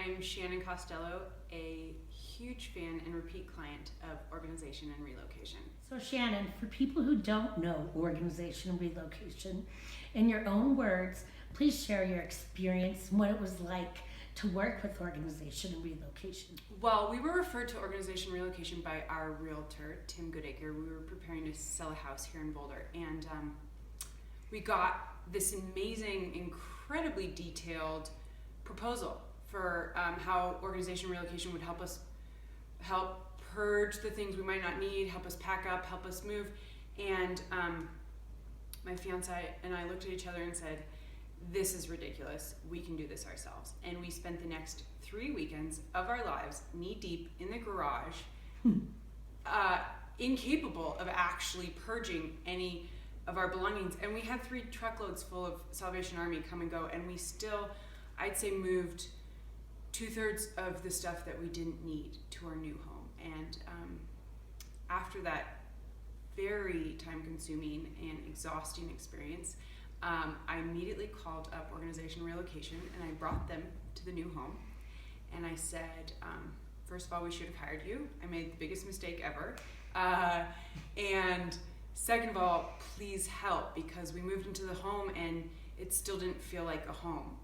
I'm Shannon Costello, a huge fan and repeat client of organization and relocation. So Shannon, for people who don't know organization and relocation, in your own words, please share your experience and what it was like to work with organization and relocation. Well, we were referred to organization and relocation by our realtor, Tim Goodacre. We were preparing to sell a house here in Boulder, and we got this amazing, incredibly detailed proposal for how organization relocation would help us purge the things we might not need, help us pack up, help us move. And my fiance and I looked at each other and said, this is ridiculous. We can do this ourselves. And we spent the next 3 weekends of our lives knee deep in the garage, incapable of actually purging any of our belongings. And we had 3 truckloads full of Salvation Army come and go, and we still, I'd say, moved 2/3 of the stuff that we didn't need to our new home. And after that very time-consuming and exhausting experience, I immediately called up Organization Relocation, and I brought them to the new home. And I said, first of all, we should have hired you. I made the biggest mistake ever. And second of all, please help, because we moved into the home and it still didn't feel like a home.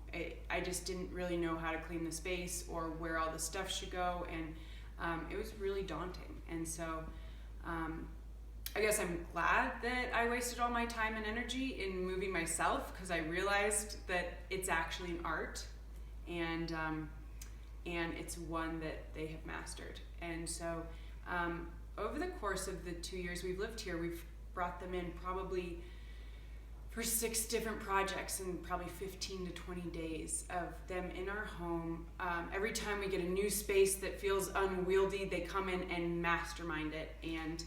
I just didn't really know how to clean the space or where all the stuff should go, and it was really daunting. And so I guess I'm glad that I wasted all my time and energy in moving myself, because I realized that it's actually an art, and it's one that they have mastered. And so over the course of the 2 years we've lived here, we've brought them in probably for 6 different projects and probably 15 to 20 days of them in our home. Every time we get a new space that feels unwieldy, they come in and mastermind it, and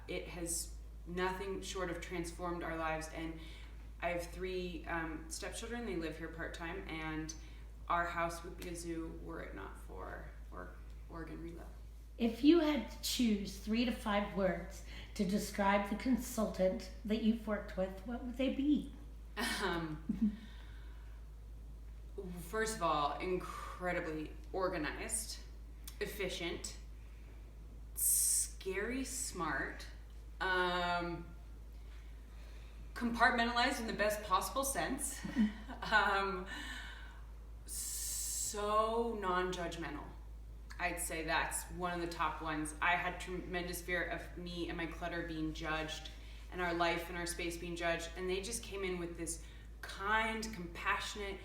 it has nothing short of transformed our lives. And I have 3 stepchildren. They live here part-time, and our house would be a zoo were it not for Oregon Relo. If you had to choose 3 to 5 words to describe the consultant that you've worked with, what would they be? First of all, incredibly organized, efficient, scary smart, compartmentalized in the best possible sense, so non-judgmental. I'd say that's one of the top ones. I had tremendous fear of me and my clutter being judged, and our life and our space being judged, and they just came in with this kind, compassionate,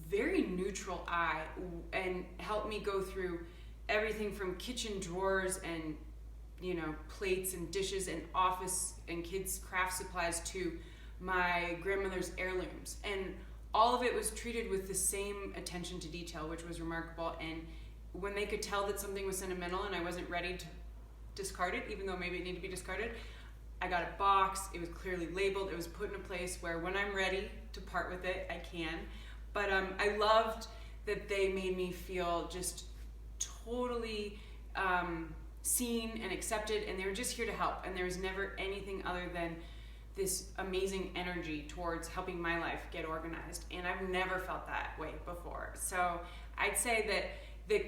very neutral eye and helped me go through everything from kitchen drawers and plates and dishes and office and kids' craft supplies to my grandmother's heirlooms. And all of it was treated with the same attention to detail, which was remarkable. And when they could tell that something was sentimental and I wasn't ready to discard it, even though maybe it needed to be discarded, I got it boxed, it was clearly labeled, it was put in a place where when I'm ready to part with it, I can. But I loved that they made me feel just totally seen and accepted, and they were just here to help, and there was never anything other than this amazing energy towards helping my life get organized, and I've never felt that way before. So I'd say that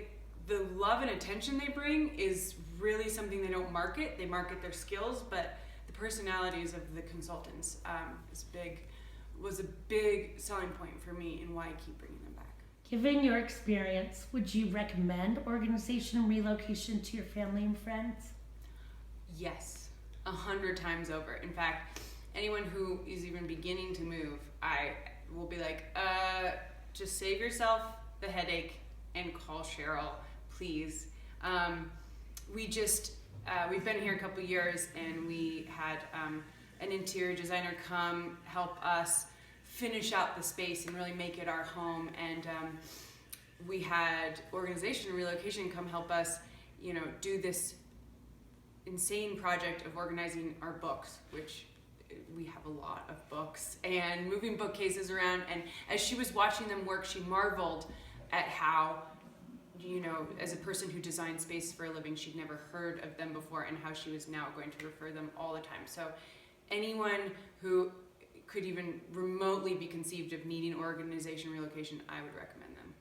the love and attention they bring is really something they don't market. They market their skills, but the personalities of the consultants was a big selling point for me, and why I keep bringing them back. Given your experience, would you recommend organization and relocation to your family and friends? Yes, 100 times over. In fact, anyone who is even beginning to move, I will be like, just save yourself the headache and call Cheryl, please. We've been here a couple years, and we had an interior designer come help us finish out the space and really make it our home. And we had organization and relocation come help us, do this insane project of organizing our books, which we have a lot of books, and moving bookcases around. And as she was watching them work, she marveled at how, as a person who designs space for a living, she'd never heard of them before, and how she was now going to refer them all the time. So anyone who could even remotely be conceived of needing organization relocation, I would recommend them.